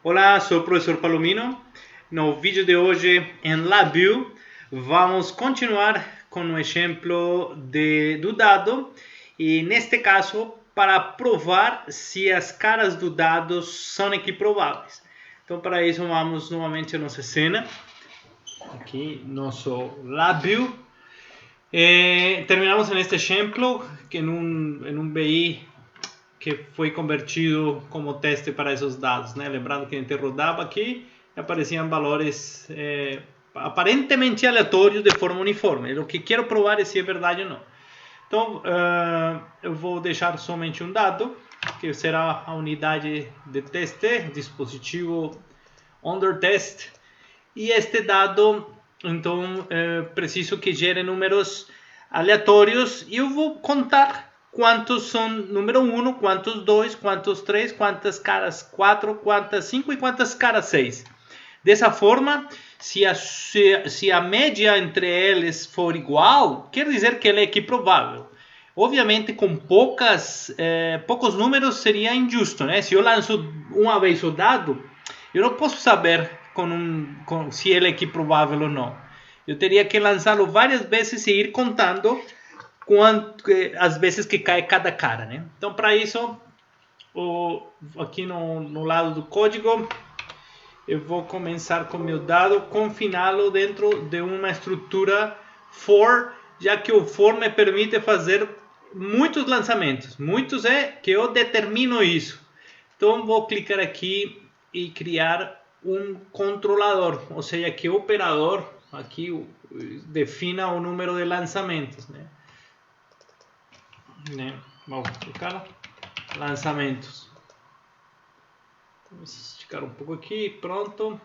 Olá, sou o professor Palomino. No vídeo de hoje em LabVIEW vamos continuar com o exemplo do dado e neste caso para provar se as caras do dado são equiprováveis. Então para isso vamos novamente a nossa cena, aqui nosso LabVIEW. Terminamos neste exemplo que em um BI que foi convertido como teste para esses dados, né? Lembrando que a gente rodava aqui e apareciam valores aparentemente aleatórios de forma uniforme. O que quero provar é se é verdade ou não. Então, eu vou deixar somente um dado, que será a unidade de teste, dispositivo under test. E este dado, então, preciso que gere números aleatórios e eu vou contar quantos são número 1, quantos 2, quantos 3, quantas caras 4, quantas 5 e quantas caras 6. Dessa forma, se a média entre eles for igual, quer dizer que ela é equiprovável. Obviamente, com poucos números seria injusto, né? Se eu lanço uma vez o dado, eu não posso saber se ele é equiprovável ou não. Eu teria que lançá-lo várias vezes e ir contando as vezes que cai cada cara, né? Então, para isso, aqui no lado do código, eu vou começar com meu dado, confiná-lo dentro de uma estrutura for, já que o for me permite fazer muitos lançamentos. Muitos é que eu determino isso. Então, vou clicar aqui e criar um controlador, ou seja, que o operador aqui defina o número de lançamentos, né? Vamos clicar lançamentos. Vamos esticar um pouco aqui, pronto.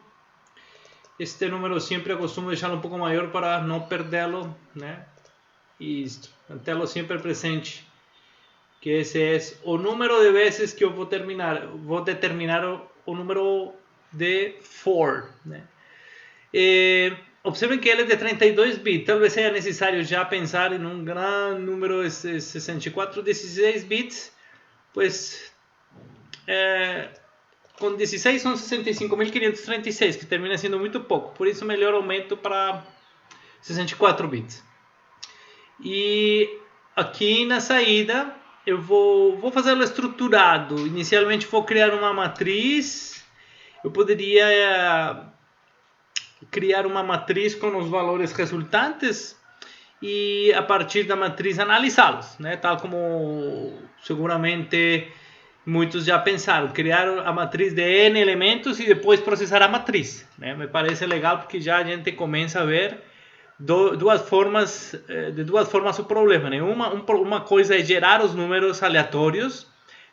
Este número sempre eu costumo deixá-lo um pouco maior para não perdê-lo, né? Isto, mantê-lo sempre presente. Que esse é o número de vezes que eu vou determinar o número de for, né? Observem que ele é de 32 bits, talvez seja necessário já pensar em um grande número de 64, 16 bits, pois com 16 são 65.536, que termina sendo muito pouco, por isso melhor aumento para 64 bits. E aqui na saída eu vou fazê-lo estruturado. Inicialmente vou criar uma matriz, eu poderia criar uma matriz com os valores resultantes e a partir da matriz analisá-los, né? Tal como seguramente muitos já pensaram, criar a matriz de N elementos e depois processar a matriz, né? Me parece legal porque já a gente começa a ver de duas formas o problema, né? Uma coisa é gerar os números aleatórios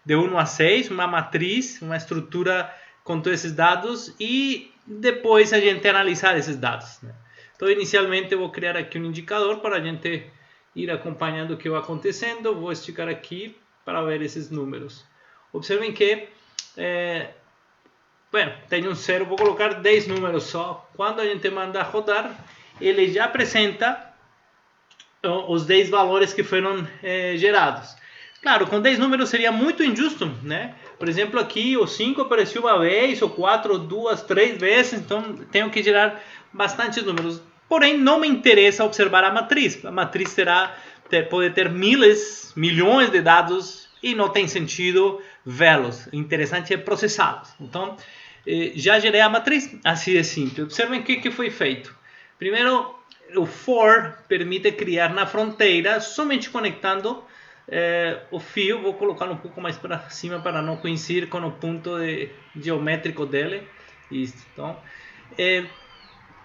de 1 a 6, uma matriz, uma estrutura com todos esses dados e depois a gente analisar esses dados, né? Então, inicialmente eu vou criar aqui um indicador para a gente ir acompanhando o que vai acontecendo. Vou esticar aqui para ver esses números. Observem que tem um 0, vou colocar 10 números só. Quando a gente manda rodar, ele já apresenta os 10 valores que foram gerados. Claro, com 10 números seria muito injusto, né? Por exemplo, aqui o 5 apareceu uma vez, o 4 duas, 3 vezes, então tenho que gerar bastantes números. Porém, não me interessa observar a matriz. A matriz pode ter milhões de dados e não tem sentido vê-los. O interessante é processá-los. Então, já gerei a matriz, assim de simples. Observem o que foi feito. Primeiro, o for permite criar na fronteira, somente conectando o fio. Vou colocar um pouco mais para cima para não coincidir com o ponto geométrico dele. Isso. Então,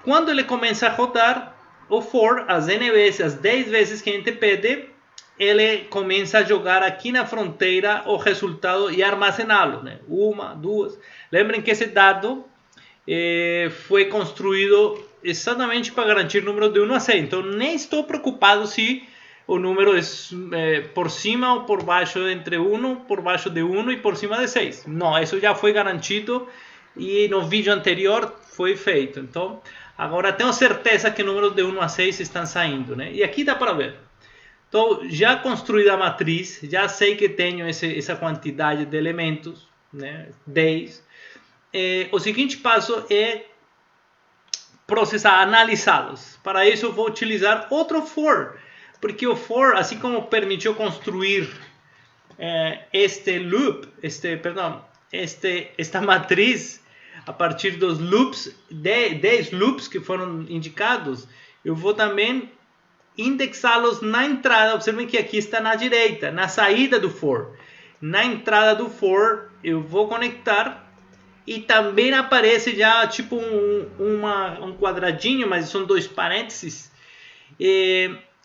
quando ele começa a rodar, o for, as n vezes, as 10 vezes que a gente pede, ele começa a jogar aqui na fronteira o resultado e armazená-lo, né? 1, 2. Lembrem que esse dado foi construído exatamente para garantir o número de 1 a 6. Então, nem estou preocupado se o número é por cima ou por baixo, entre 1, por baixo de 1 e por cima de 6. Não, isso já foi garantido e no vídeo anterior foi feito. Então, agora tenho certeza que números de 1 a 6 estão saindo, né? E aqui dá para ver. Então, já construída a matriz, já sei que tenho essa quantidade de elementos, né? 10. o seguinte passo é processar, analisá-los. Para isso eu vou utilizar outro for, porque o for, assim como permitiu construir este loop, esta matriz a partir dos loops, 10 loops que foram indicados, eu vou também indexá-los na entrada. Observem que aqui está na direita, na saída do for. Na entrada do for eu vou conectar e também aparece já tipo um quadradinho, mas são dois parênteses.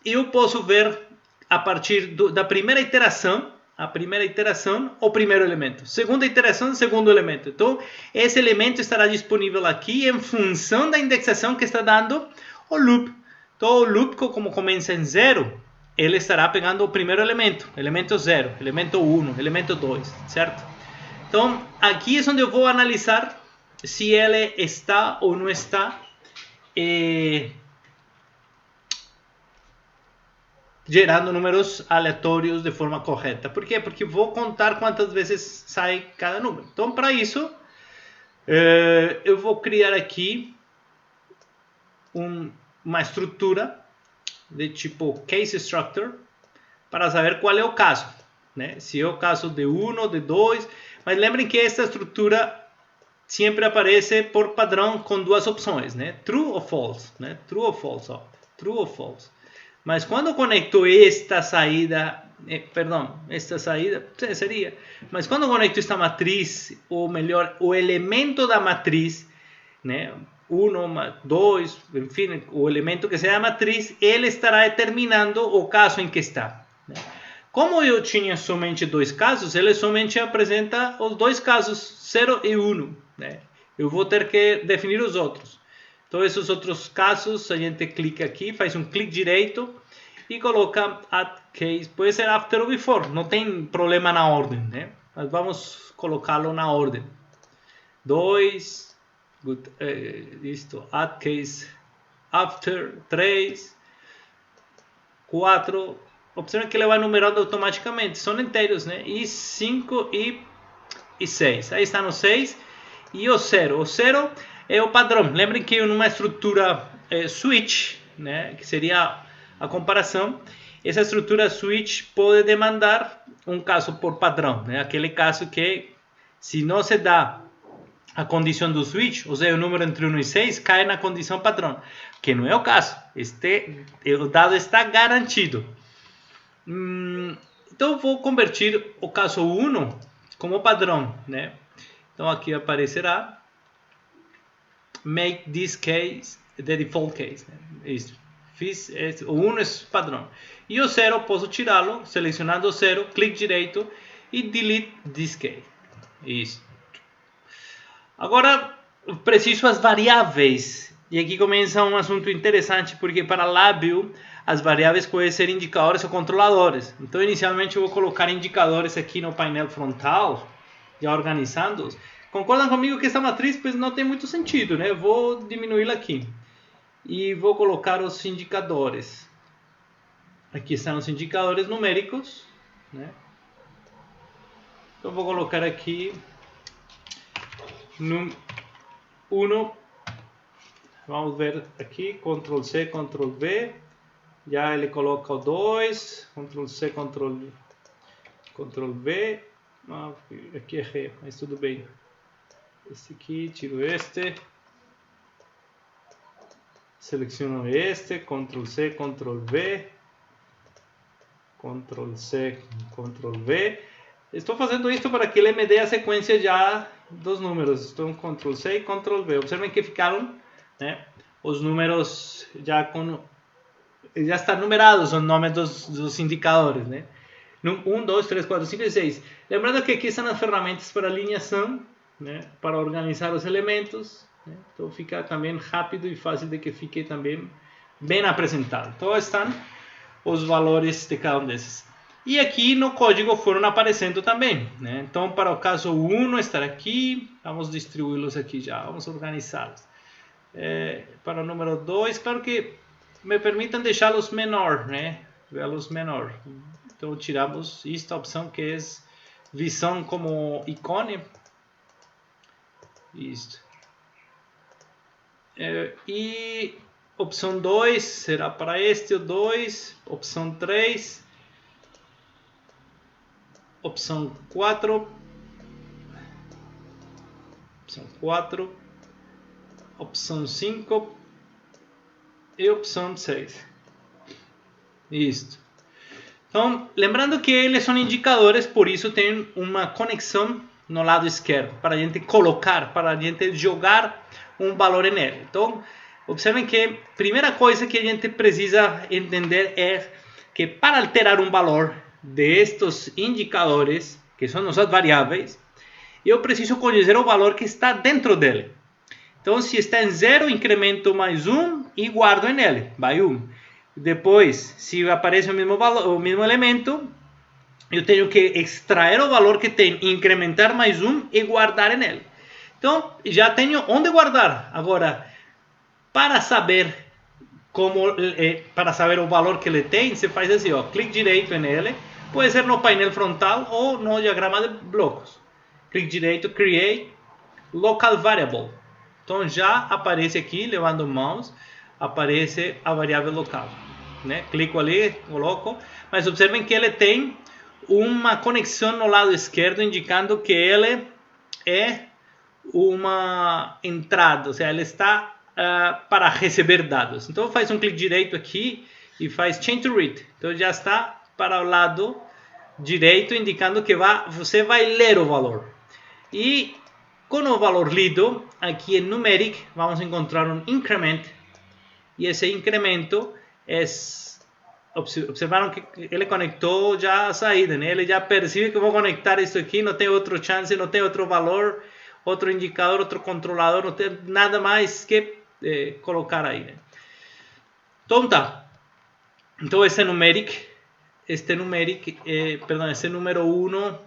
Eu posso ver a partir da primeira iteração, o primeiro elemento. Segunda iteração, segundo elemento. Então, esse elemento estará disponível aqui em função da indexação que está dando o loop. Então, o loop, como começa em 0, ele estará pegando o primeiro elemento 0, elemento 1, elemento 2, certo? Então, aqui é onde eu vou analisar se ele está ou não está gerando números aleatórios de forma correta. Por quê? Porque vou contar quantas vezes sai cada número. Então, para isso, eu vou criar aqui uma estrutura de tipo case structure para saber qual é o caso, né? Se é o caso de 1, de 2, mas lembrem que esta estrutura sempre aparece por padrão com duas opções, né? True ou false, né? True ou false, ó. True ou false. Mas quando eu conecto esta saída, seria, mas quando eu conecto esta matriz, ou melhor, o elemento da matriz, né? 1, 2, enfim, o elemento que seja a matriz, ele estará determinando o caso em que está, né? Como eu tinha somente dois casos, ele somente apresenta os dois casos, 0 e 1, né? Eu vou ter que definir os outros. Então, esses outros casos, a gente clica aqui, faz um clique direito e coloca add case. Pode ser after ou before, não tem problema na ordem, né? Mas vamos colocá-lo na ordem. 2, isto, add case after, 3, 4. Observe que ele vai numerando automaticamente, são inteiros, né? E 5 e 6. Aí está no 6 e o 0. O 0 é o padrão. Lembrem que numa estrutura switch, né, que seria a comparação, essa estrutura switch pode demandar um caso por padrão, né? Aquele caso que, se não se dá a condição do switch, ou seja, o número entre 1 e 6, cai na condição padrão, que não é o caso. O dado está garantido. Então, eu vou convertir o caso 1 como padrão, né? Então, aqui aparecerá make this case the default case, né? Isso. O 1 é padrão. E o 0 posso tirá-lo, selecionando o 0, clique direito e delete this case. Isso. Agora, preciso as variáveis. E aqui começa um assunto interessante, porque para Labview, as variáveis podem ser indicadores ou controladores. Então, inicialmente, eu vou colocar indicadores aqui no painel frontal, já organizando-os. Concordam comigo que essa matriz pois, não tem muito sentido, né? Eu vou diminuí-la aqui. E vou colocar os indicadores. Aqui estão os indicadores numéricos, né? Então, vou colocar aqui no 1. Vamos ver aqui, Ctrl C, Ctrl V. Já ele coloca o 2, Ctrl C, Ctrl V. Aqui errei, mas tudo bem. Este aqui, tiro este. Seleciono este, Ctrl C, Ctrl V. Ctrl C, Ctrl V. Estou fazendo isso para que ele me dê a sequência já dos números. Então, Ctrl C e Ctrl V. Observem que ficaram, né, os números já estão numerados, os nomes dos indicadores, né? 1, 2, 3, 4, 5 e 6. Lembrando que aqui estão as ferramentas para alinhação, né, para organizar os elementos, né? Então fica também rápido e fácil de que fique também bem apresentado. Então estão os valores de cada um desses. E aqui no código foram aparecendo também, né? Então, para o caso 1 estar aqui, vamos distribuí-los aqui já, vamos organizá-los. Para o número 2, claro que me permitam deixá-los menor, né? Vê-los menor. Então, tiramos esta opção que é visão como ícone. Isso. E opção 2 será para este o 2, opção 3, opção 4, opção 5 e opção 6. Isso. Então, lembrando que eles são indicadores, por isso tem uma conexão no lado esquerdo, para a gente colocar, para a gente jogar um valor nele. Então, observem que a primeira coisa que a gente precisa entender é que para alterar um valor destes indicadores, que são nossas variáveis, eu preciso conhecer o valor que está dentro dele. Então, se está em 0, incremento mais 1 e guardo nele, vai 1. Depois, se aparece o mesmo valor, o mesmo elemento, eu tenho que extrair o valor que tem, incrementar mais 1 e guardar nele. Então, já tenho onde guardar. Agora, para saber o valor que ele tem, você faz assim, ó, clique direito nele, pode ser no painel frontal ou no diagrama de blocos. Clique direito, Create Local Variable. Então já aparece aqui, levando o mouse, aparece a variável local. Né? Clico ali, coloco, mas observem que ele tem uma conexão no lado esquerdo, indicando que ele é uma entrada, ou seja, ele está para receber dados. Então faz um clique direito aqui e faz Change to Read. Então já está para o lado direito, indicando que você vai ler o valor. E com o valor lido, aqui em Numeric, vamos encontrar um increment. E esse incremento é... Observaram que ele conectou já a saída, né? Ele já percebe que vou conectar isso aqui, não tem outro chance, não tem outro valor, outro indicador, outro controlador, não tem nada mais que colocar aí, né? Então tá. Então esse numeric, esse número 1,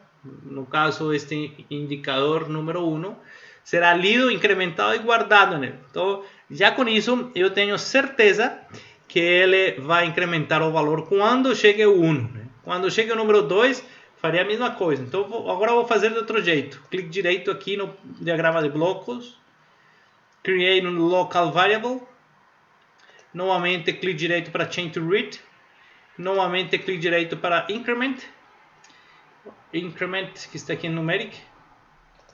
no caso este indicador número 1, será lido, incrementado e guardado nele. Então já com isso eu tenho certeza que ele vai incrementar o valor quando chegue o 1. Né? Quando chegue o número 2, faria a mesma coisa. Então agora eu vou fazer de outro jeito. Clique direito aqui no diagrama de blocos, Create um Local Variable, novamente clique direito para Change to Read, novamente clique direito para Increment, que está aqui em Numeric,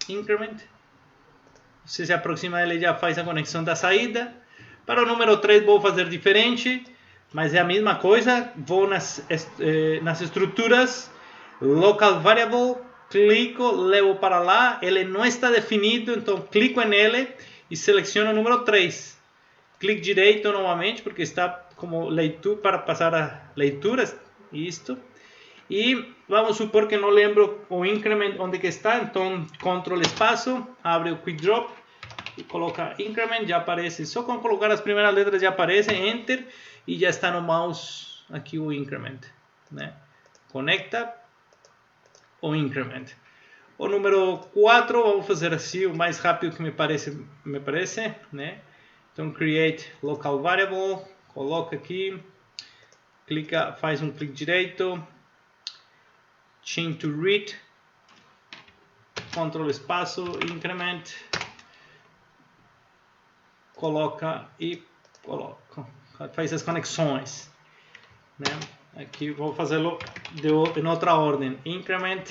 Increment. Você se aproxima dele, já faz a conexão da saída. Para o número 3 vou fazer diferente, mas é a mesma coisa. Vou nas estruturas, Local Variable, clico, levo para lá. Ele não está definido, então clico nele e seleciono o número 3. Clique direito novamente, porque está como leitura, para passar a leituras. Isto. E vamos supor que não lembro o increment onde que está, então Ctrl espaço, abre o Quick Drop e coloca increment, já aparece, só com colocar as primeiras letras já aparece, enter, e já está no mouse aqui o increment, né? Conecta o increment. O número 4, vamos fazer assim, o mais rápido que me parece, né? Então create local variable, coloca aqui, clica, faz um clique direito, change to read, Ctrl espaço, increment, coloca e coloca, faz as conexões, né? Aqui vou fazê-lo em outra ordem, increment,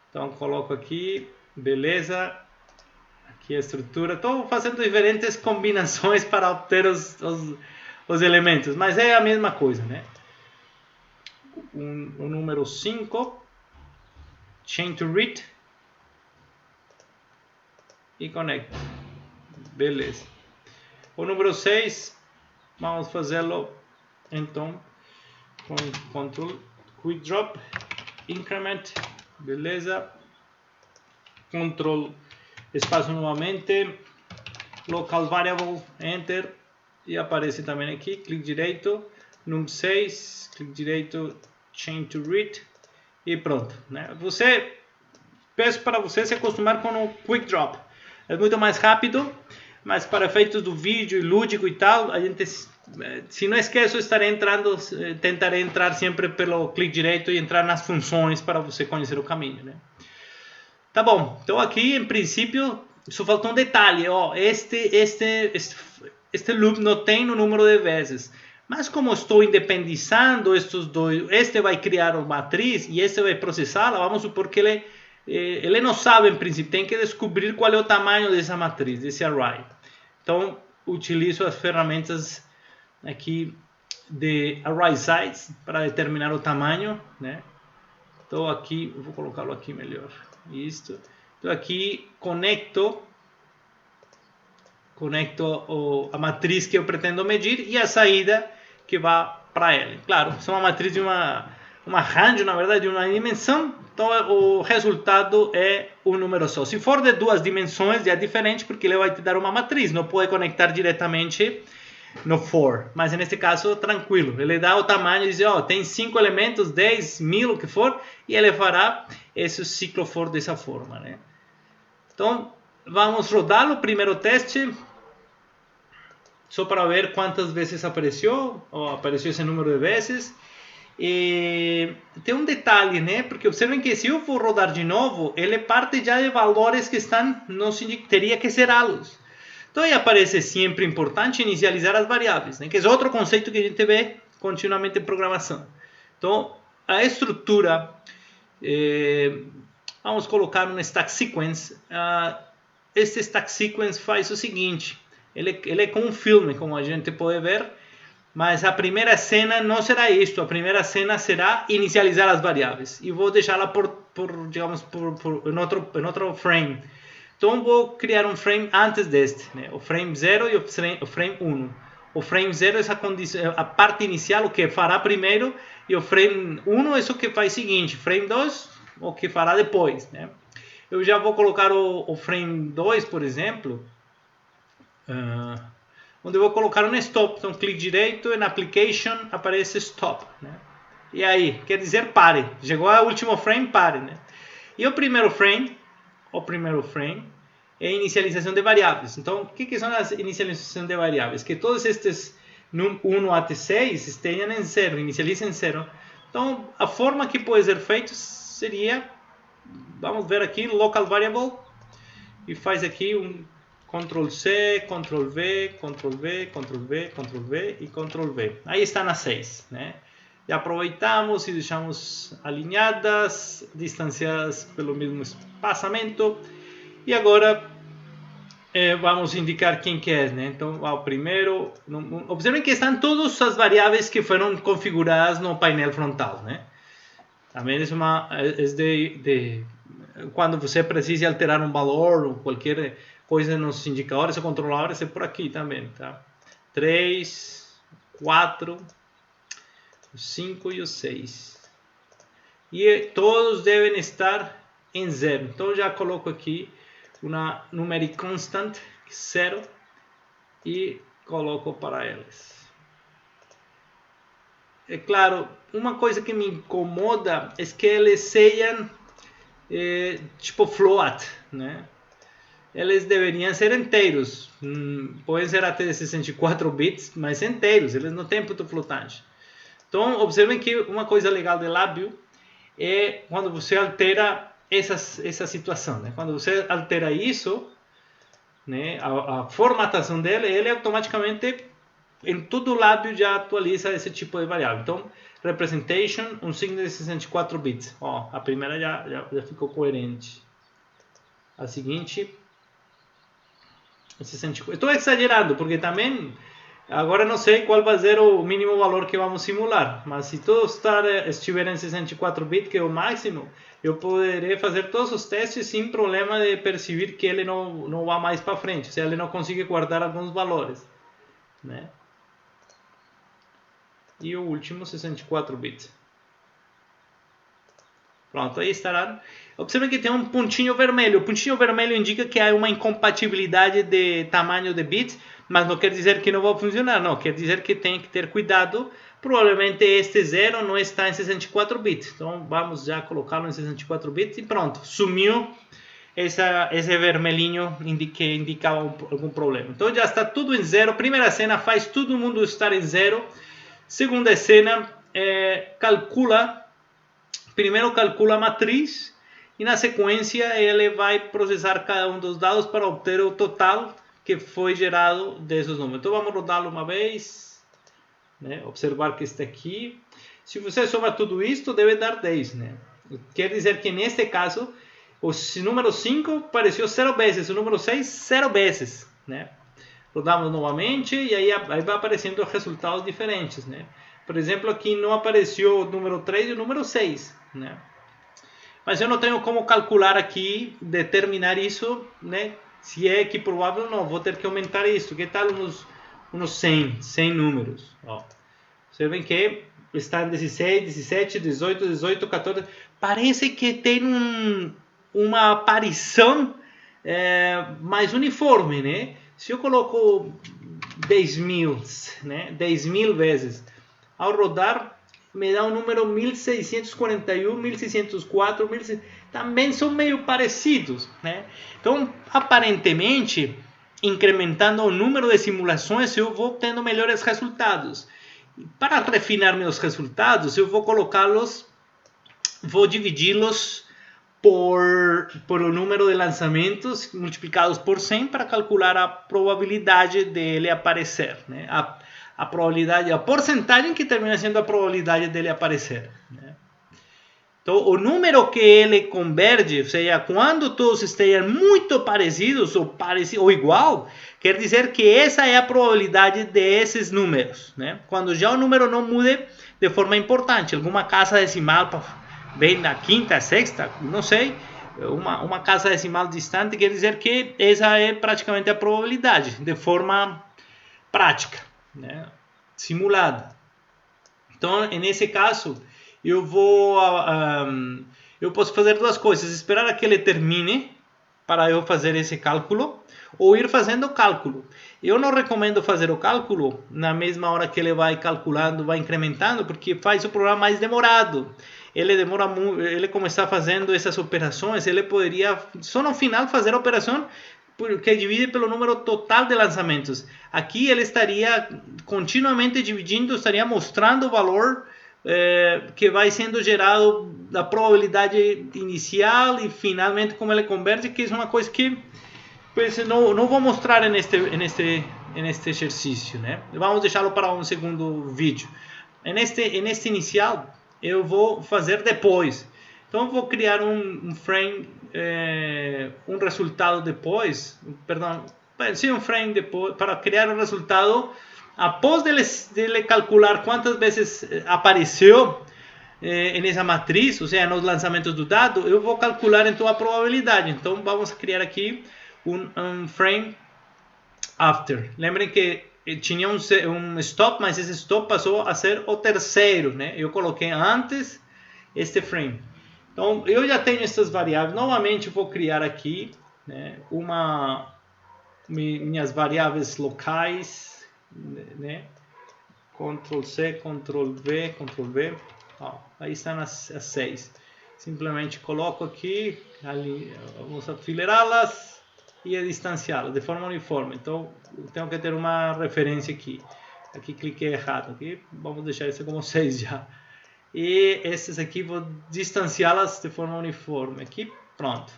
então coloco aqui, beleza, aqui a estrutura, estou fazendo diferentes combinações para obter os elementos, mas é a mesma coisa, né? O número 5, change to read e conecta. Beleza. O número 6, vamos fazê-lo então com Ctrl Quick Drop, Increment, beleza. Ctrl espaço novamente, Local Variable, Enter, e aparece também aqui, clique direito, número 6, clique direito, Change to Read e pronto, né? Peço para você se acostumar com o Quick Drop, é muito mais rápido, mas para efeitos do vídeo e lúdico e tal, a gente, se não esqueço, tentarei entrar sempre pelo clique direito e entrar nas funções para você conhecer o caminho, né? Tá bom, então aqui em princípio só falta um detalhe, ó, este loop não tem o número de vezes, mas como estou independizando estes dois, este vai criar uma matriz e este vai processá-la, vamos supor que ele não sabe em princípio, tem que descobrir qual é o tamanho dessa matriz, desse array. Então utilizo as ferramentas aqui de array size para determinar o tamanho, né? Então aqui, eu vou colocá-lo aqui melhor. Isto. Então aqui conecto a matriz que eu pretendo medir e a saída que vai para ela. Claro, isso é uma matriz de uma range, na verdade, de uma dimensão. Então o resultado é um número só. Se for de duas dimensões, já é diferente, porque ele vai te dar uma matriz. Não pode conectar diretamente no for, mas nesse caso tranquilo, ele dá o tamanho e diz, ó, tem 5 elementos, 10, 1000, o que for, e ele fará esse ciclo for dessa forma, né? Então vamos rodar o primeiro teste só para ver quantas vezes apareceu, ou apareceu esse número de vezes. E tem um detalhe, né? Porque observem que se eu for rodar de novo, ele parte já de valores que estão, não teria que zerá-los. Então aí aparece sempre importante inicializar as variáveis, né? Que é outro conceito que a gente vê continuamente em programação. Então a estrutura, vamos colocar um stack sequence. Este stack sequence faz o seguinte, ele é como um filme, como a gente pode ver, mas a primeira cena não será isto, a primeira cena será inicializar as variáveis. E vou deixá-la em outro frame. Então vou criar um frame antes deste, né? O frame 0 e o frame 1. O frame 0 é a parte inicial, o que fará primeiro, e o frame 1 é o que faz seguinte. Frame 2, o que fará depois, né? Eu já vou colocar o frame 2, por exemplo, onde eu vou colocar um stop. Então clique direito e na application aparece stop, né? E aí, quer dizer pare. Chegou ao último frame, pare, né? E o primeiro frame é a inicialização de variáveis. Então, o que são as inicializações de variáveis? Que todos estes 1 até 6 estejam em 0, inicializem em 0. Então, a forma que pode ser feito seria, vamos ver aqui, local variable, e faz aqui um Ctrl+C, Ctrl+V, Ctrl+V, Ctrl+V, Ctrl+V e Ctrl+V. Aí está na 6, né? E aproveitamos e deixamos alinhadas, distanciadas pelo mesmo espaçamento. E agora vamos indicar quem que é, né? Então, primeiro, observem que estão todas as variáveis que foram configuradas no painel frontal, né? Também quando você precisa alterar um valor ou qualquer coisa nos indicadores ou controladores, é por aqui também, tá? 3, 4, o 5 e o 6. E todos devem estar em 0. Então já coloco aqui uma numeric constant 0 e coloco para elas. É claro, uma coisa que me incomoda é que eles sejam tipo float, né? Eles deveriam ser inteiros. Podem ser até 64 bits, mas inteiros. Eles não têm input flotante. Então, observem que uma coisa legal de Labview é quando você altera essa situação, né? Quando você altera isso, né, a formatação dele, ele automaticamente em todo o Labview já atualiza esse tipo de variável. Então, representation, um signo de 64 bits. Ó, a primeira já ficou coerente. A seguinte, 64. Estou exagerando, porque também agora não sei qual vai ser o mínimo valor que vamos simular, mas se tudo estiver em 64 bits, que é o máximo, eu poderei fazer todos os testes sem problema de perceber que ele não vai mais para frente, ou seja, ele não consegue guardar alguns valores, né? E o último 64 bits. Pronto, aí estará. Observe que tem um pontinho vermelho. O pontinho vermelho indica que há uma incompatibilidade de tamanho de bits, mas não quer dizer que não vai funcionar, não. Quer dizer que tem que ter cuidado. Provavelmente este 0 não está em 64 bits. Então vamos já colocá-lo em 64 bits e pronto. Sumiu esse vermelhinho que indicava algum problema. Então já está tudo em 0. Primeira cena faz todo mundo estar em 0. Segunda cena, primeiro calcula a matriz e na sequência ele vai processar cada um dos dados para obter o total que foi gerado desses números. Então vamos rodá-lo uma vez, né? Observar que está aqui. Se você soma tudo isto, deve dar 10, né? Quer dizer que neste caso, o número 5 apareceu 0 vezes, o número 6 0 vezes, né? Rodamos novamente e aí vai aparecendo resultados diferentes, né? Por exemplo, aqui não apareceu o número 3 e o número 6, né? Mas eu não tenho como calcular aqui, determinar isso, né? Se é equiprovável ou não, vou ter que aumentar isso. Que tal uns 100 números? Ó, observem que está 16, 17, 18, 18, 14. Parece que tem uma aparição mais uniforme, né? Se eu coloco 10.000, né? 10.000 vezes, ao rodar me dá um número 1641, 1604, 1600, também são meio parecidos, né? Então, aparentemente, incrementando o número de simulações, eu vou tendo melhores resultados. Para refinar meus resultados, eu vou colocá-los, vou dividi-los por o número de lançamentos multiplicados por 100 para calcular a probabilidade dele aparecer, né? A probabilidade, a porcentagem que termina sendo a probabilidade dele aparecer, né? Então, o número que ele converge, ou seja, quando todos estejam muito parecidos ou igual, quer dizer que essa é a probabilidade desses números, né? Quando já o número não mude de forma importante, alguma casa decimal vem na quinta, sexta, não sei, uma casa decimal distante, quer dizer que essa é praticamente a probabilidade, de forma prática, né? Simulada. Então, nesse caso, eu posso fazer duas coisas: esperar a que ele termine para eu fazer esse cálculo, ou ir fazendo o cálculo. Eu não recomendo fazer o cálculo na mesma hora que ele vai calculando, vai incrementando, porque faz o programa mais demorado. Ele demora muito, ele começar fazendo essas operações, ele poderia só no final fazer a operação que divide pelo número total de lançamentos. Aqui ele estaria continuamente dividindo, estaria mostrando o valor que vai sendo gerado da probabilidade inicial e finalmente como ele converge, que é uma coisa que pues, não vou mostrar neste exercício, né? Vamos deixá-lo para um segundo vídeo. Neste inicial eu vou fazer depois. Então vou criar um frame, um resultado depois, perdão, sim, um frame depois, para criar o resultado após dele calcular quantas vezes apareceu nessa matriz, ou seja, nos lançamentos do dado, eu vou calcular então a probabilidade. Então vamos criar aqui um frame after. Lembrem que tinha um stop, mas esse stop passou a ser o terceiro, né? Eu coloquei antes este frame. Então, eu já tenho essas variáveis. Novamente, vou criar aqui, né, minhas variáveis locais, né? Ctrl C, Ctrl V, Ctrl V. Ó, aí estão as 6. Simplesmente coloco aqui, ali, vamos afileirá-las e distanciá-las de forma uniforme. Então, eu tenho que ter uma referência aqui. Aqui cliquei errado. Aqui, vamos deixar isso como 6 já. E essas aqui vou distanciá-las de forma uniforme. Aqui, pronto.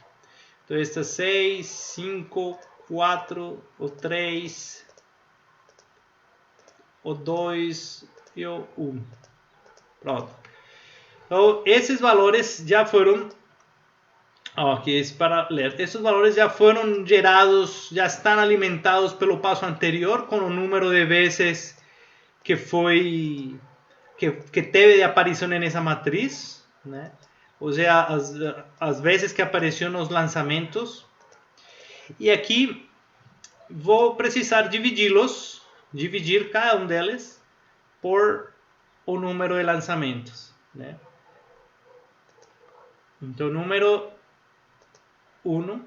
Então, estas 6, 5, 4, o 3, o 2 e o 1. Pronto. Então, esses valores já foram... Aqui é para ler. Esses valores já foram gerados, já estão alimentados pelo passo anterior com o número de vezes que foi... que teve de aparição nessa matriz, né? Ou seja, as vezes que apareceu nos lançamentos. E aqui vou precisar dividir cada um deles por o número de lançamentos, né? Então, número 1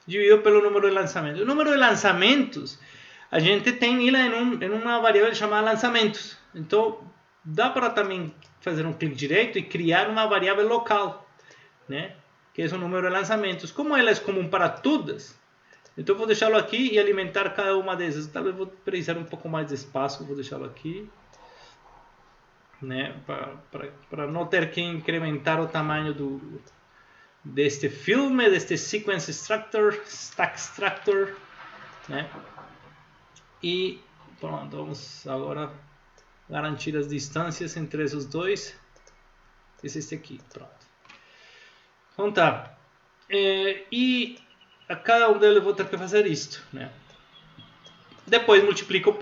dividido pelo número de lançamentos. O número de lançamentos a gente tem ele em uma variável chamada lançamentos. Então, dá para também fazer um clique direito e criar uma variável local, né? Que é o número de lançamentos. Como ela é comum para todas, então vou deixá-lo aqui e alimentar cada uma dessas. Talvez vou precisar um pouco mais de espaço, vou deixá-lo aqui, né? Para não ter que incrementar o tamanho deste filme, deste Sequence Extractor, Stack Extractor, né? E pronto, vamos agora garantir as distâncias entre esses dois. Esse é este aqui, pronto. Então tá. E a cada um deles eu vou ter que fazer isto, né? Depois multiplico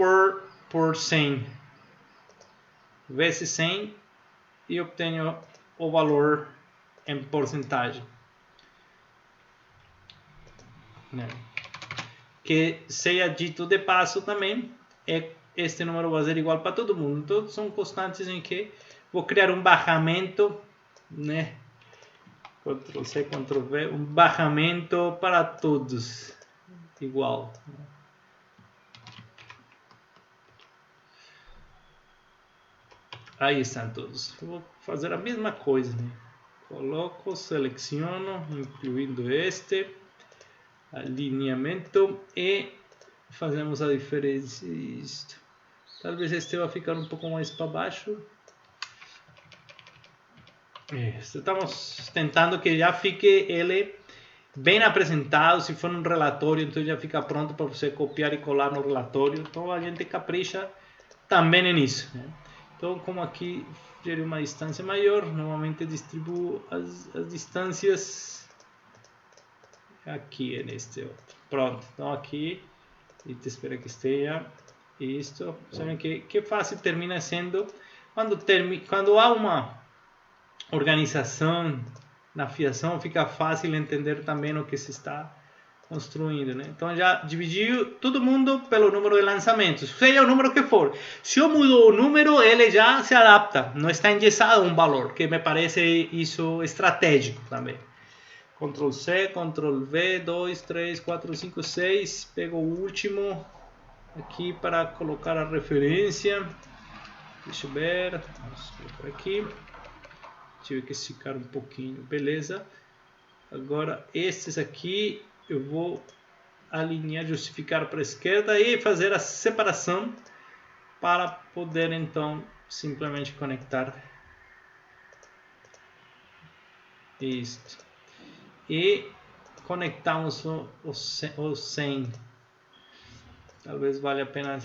por 100 vezes 100 e obtenho o valor em porcentagem, né? Que seja dito de passo também, este número vai ser igual para todo mundo. Então são constantes em que vou criar um barramento, né? Ctrl C, Ctrl V, um barramento para todos igual. Aí estão todos. Vou fazer a mesma coisa, né? Coloco, seleciono, incluindo este alinhamento e fazemos a diferença. Isto. Talvez este vai ficar um pouco mais para baixo. Estamos tentando que já fique ele bem apresentado. Se for um relatório, então já fica pronto para você copiar e colar no relatório. Então a gente capricha também nisso, né? Então, como aqui gera uma distância maior, normalmente distribuo as distâncias aqui neste outro. Pronto, então aqui, e te espero que esteja isto. Sabem que fácil termina sendo quando há uma organização na fiação, fica fácil entender também o que se está construindo, né? Então já dividiu todo mundo pelo número de lançamentos, seja o número que for. Se eu mudo o número, ele já se adapta, não está engessado um valor, que me parece isso estratégico também. Ctrl C, Ctrl V, 2, 3, 4, 5, 6, pego o último aqui para colocar a referência. Deixa eu ver, vamos colocar aqui. Tive que esticar um pouquinho, beleza. Agora estes aqui eu vou alinhar, justificar para a esquerda e fazer a separação para poder então simplesmente conectar isto. E conectamos o 100. Talvez valha a pena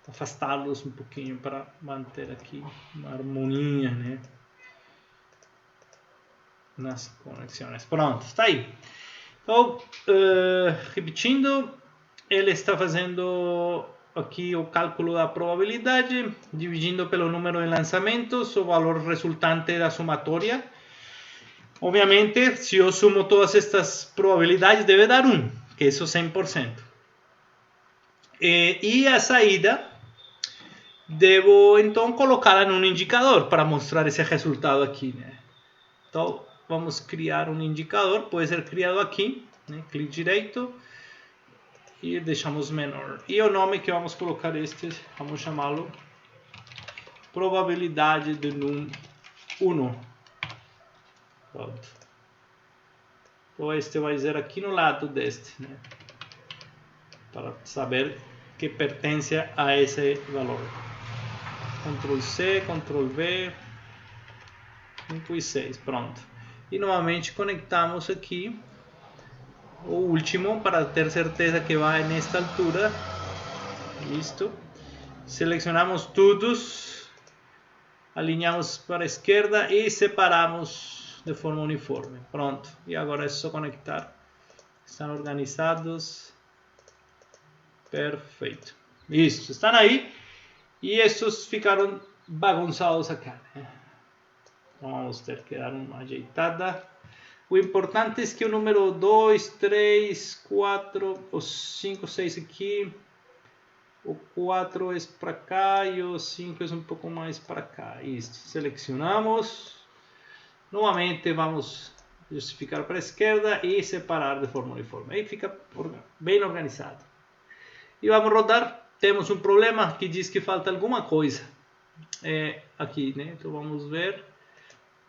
afastá-los um pouquinho para manter aqui uma harmonia, né, nas conexões. Pronto, está aí. Então, repetindo, ele está fazendo aqui o cálculo da probabilidade, dividindo pelo número de lançamentos, o valor resultante da somatória. Obviamente, se eu sumo todas estas probabilidades, deve dar 1, que é isso 100%. E a saída, devo então colocá-la num indicador para mostrar esse resultado aqui, né? Então, vamos criar um indicador, pode ser criado aqui, né? Clique direito e deixamos menor. E o nome que vamos colocar vamos chamá-lo probabilidade de num 1. Pronto. Então este vai ser aqui no lado deste, né? Para saber que pertence a esse valor. Ctrl C, Ctrl V, 5 e 6, pronto. E novamente conectamos aqui o último para ter certeza que vai nesta altura. Listo. Selecionamos todos, alinhamos para a esquerda e separamos de forma uniforme. Pronto. E agora é só conectar. Estão organizados. Perfeito. Isso, estão aí. E estes ficaram bagunçados acá, né? Vamos ter que dar uma ajeitada. O importante é que o número 2, 3, 4, o 5, 6 aqui, o 4 é para cá e o 5 é um pouco mais para cá. Isso, selecionamos. Novamente vamos justificar para a esquerda e separar de forma uniforme. Aí fica bem organizado. E vamos rodar. Temos um problema que diz que falta alguma coisa aqui, né? Então vamos ver.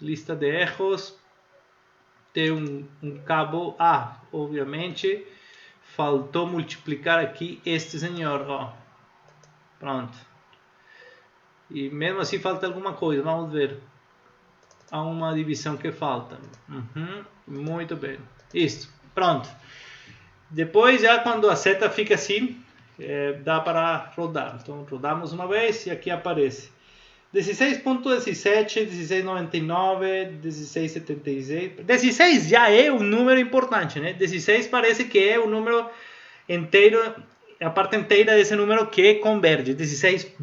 Lista de erros. Tem um cabo. Obviamente faltou multiplicar aqui este senhor. Ó. Pronto. E mesmo assim falta alguma coisa. Vamos ver. a uma divisão que falta. Muito bem. Isso. Pronto. Depois, já quando a seta fica assim, dá para rodar. Então, rodamos uma vez e aqui aparece 16.17, 16.99, 16.76. 16 já é um número importante, né? 16 parece que é o número inteiro, a parte inteira desse número que converge. 16,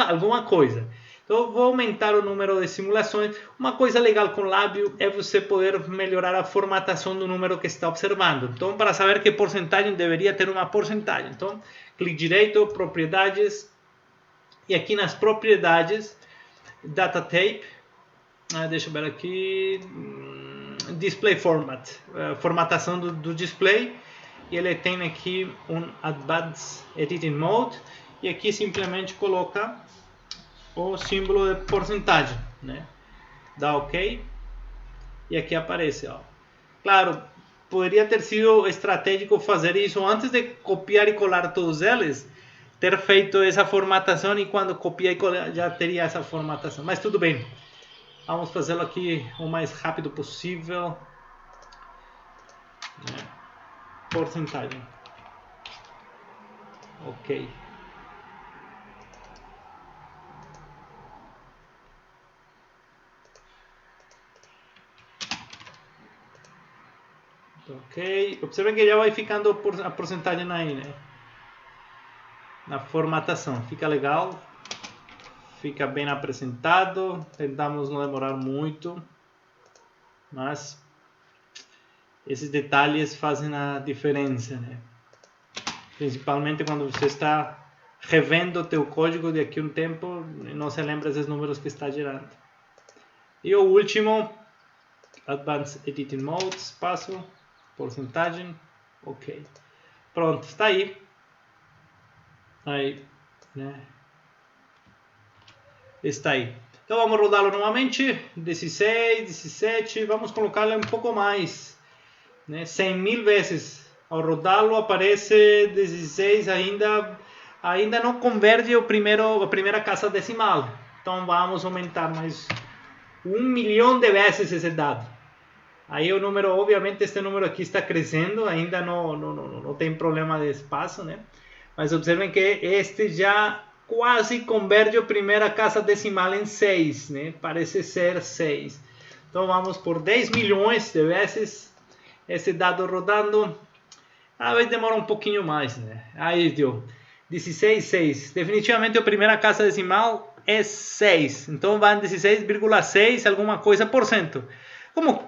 alguma coisa. Então, vou aumentar o número de simulações. Uma coisa legal com lábio é você poder melhorar a formatação do número que está observando. Então, para saber que porcentagem deveria ter uma porcentagem. Então, clique direito, propriedades. E aqui nas propriedades, data type. Deixa eu ver aqui. Display format. Formatação do display. E ele tem aqui um Advanced Editing Mode. E aqui simplesmente coloca o símbolo de porcentagem, né? Dá OK e aqui aparece, ó. Claro, poderia ter sido estratégico fazer isso antes de copiar e colar todos eles, ter feito essa formatação e quando copiar e colar já teria essa formatação, mas tudo bem. Vamos fazê-lo aqui o mais rápido possível, né? Porcentagem. OK. Ok, observem que já vai ficando a porcentagem aí, né? Na formatação, fica legal, fica bem apresentado, tentamos não demorar muito, mas esses detalhes fazem a diferença, né? Principalmente quando você está revendo o teu código de aqui a um tempo e não se lembra desses números que está gerando. E o último, Advanced Editing Mode, espaço, porcentagem, OK. Pronto, está aí. Aí, né? Está aí. Então vamos rodá-lo novamente. 16, 17, vamos colocá-lo um pouco mais, né? 100.000 vezes. Ao rodá-lo aparece 16, ainda não converge a primeira casa decimal. Então vamos aumentar mais 1 milhão de vezes esse dado. Aí o número, obviamente, este número aqui está crescendo, ainda não tem problema de espaço, né? Mas observem que este já quase converge a primeira casa decimal em 6, né? Parece ser 6. Então vamos por 10 milhões de vezes esse dado rodando. Talvez demora um pouquinho mais, né? Aí deu 16, 6. Definitivamente a primeira casa decimal é 6. Então vai 16,6 alguma coisa por cento.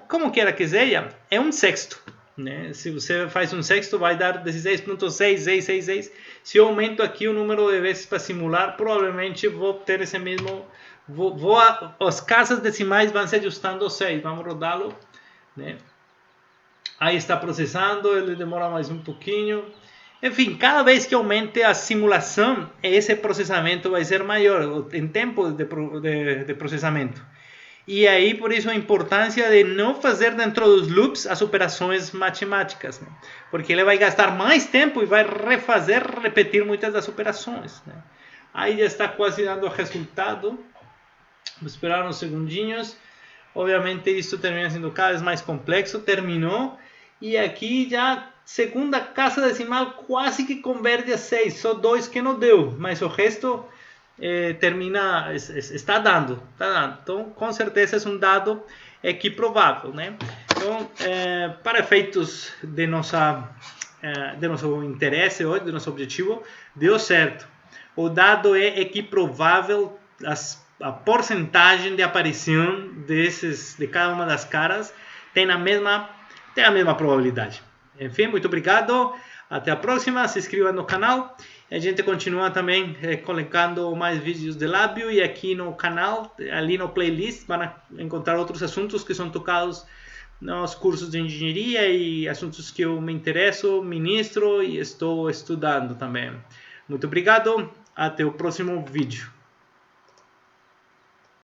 Como quer que seja, é um sexto, né? Se você faz um sexto, vai dar 16.6666. Se eu aumento aqui o número de vezes para simular, provavelmente vou ter esse mesmo... as casas decimais vão se ajustando ao 6. Vamos rodá-lo, né? Aí está processando, ele demora mais um pouquinho. Enfim, cada vez que aumente a simulação, esse processamento vai ser maior em tempo de processamento. E aí, por isso, a importância de não fazer dentro dos loops as operações matemáticas, né? Porque ele vai gastar mais tempo e vai repetir muitas das operações, né? Aí já está quase dando o resultado. Vou esperar uns segundinhos. Obviamente, isso termina sendo cada vez mais complexo. Terminou. E aqui já, segunda casa decimal, quase que converge a 6. Só 2 que não deu, mas o resto... está dando. Então, com certeza é um dado equiprovável, né? Então, para efeitos de nosso interesse hoje, do nosso objetivo, deu certo. O dado é equiprovável, a porcentagem de aparição de cada uma das caras tem a mesma probabilidade. Enfim, muito obrigado. Até a próxima. Se inscreva no canal. A gente continua também colocando mais vídeos de lábio e aqui no canal, ali no playlist, van encontrar outros assuntos que são tocados nos cursos de engenharia e assuntos que eu me interesso, ministro e estou estudando também. Muito obrigado, até o próximo vídeo.